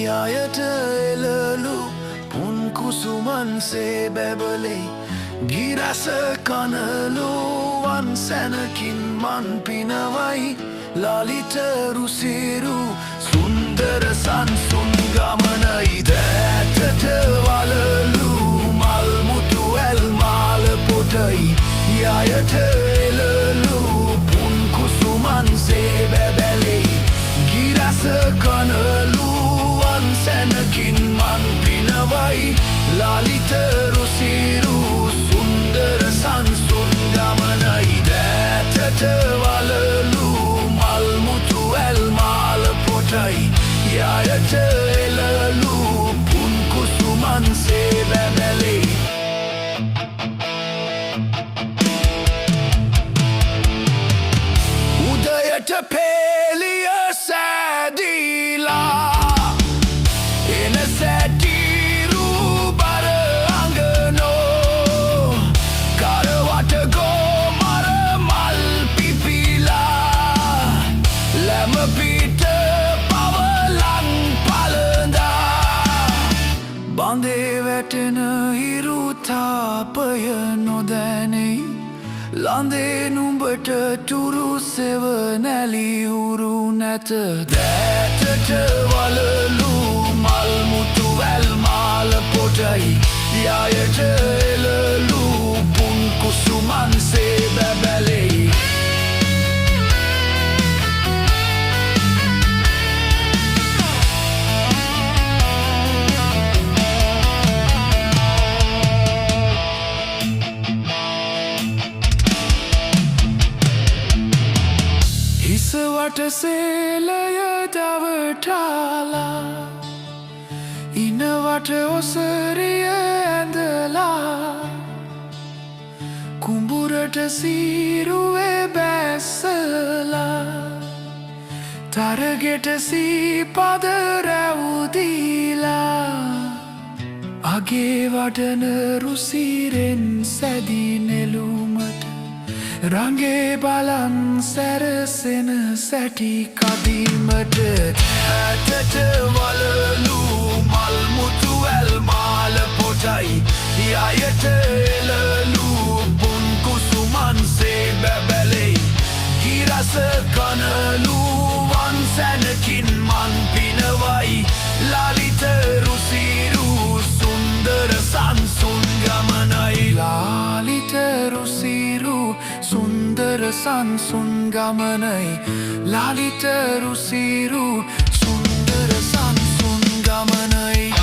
යායට එළලු පුන් කුසුමන්සේ බැබලේ ගිරස කනලු වන් සැනකින් මන් පිනවයි ලාලිත රුසිරු සුන්දර සංසුන් ගමනයි දෑතට වලලු මල් මුතු ඇල් මාල පොටයි යායට එළලු පුන් කුසුමන්සේ බැබලේ ගිරස කනලු වන් සැනකින් මන් පිනවයි ලාලිත රුසිරු සුන්දර සංසුන් ගමනයි දෑතට වලලු මල් මුතු ඇල් මාල පොටයි යායට එළලු පුන් කුසුමන්සේ බැබලේ උදයට පෙළිය සෑදීලා එන සැටිරු බර අඟනෝ කරවට ගෝමර මල් පිපිලා ලැම පිට පවලන් පලඳා බඳේ වැටෙන හිරු තාපය නොදැනෙයි ලඳේ නුඹට තුරු සෙවනැලි උරු නැත දෑතට වලලු මල් මුතු ඇල් මාල පොටයි යායට එළලු පුන් කුසුමන්සේ බැබලෙයි හිසවට සේලය දවටාලා ඉනවට ඔසරිය ඇඳලා කුඹුරට සීරුවේ බැස්සලා තරගෙට සීපද රැවුදීලා අගේ වඩන රුසිරෙන් සැදි නෙළුමට රංගේ බලන් සැරසෙන සැටි කදිමට ඇතට වලලු මල් මුතු ඇල් මාල පොටයි යායට එළලු පුන් කුසුමන්සේ බැබලෙයි ගිරස කනලු වන් සැනකින් මන් පිනවයි ලාලිත රුසිරු සුන්දර සංසුන් ගමනයි ලාලිත රුසිරු සුන්දර සංසුන් ගමනයි ලාලිත රුසිරු සුන්දර සංසුන් ගමනයි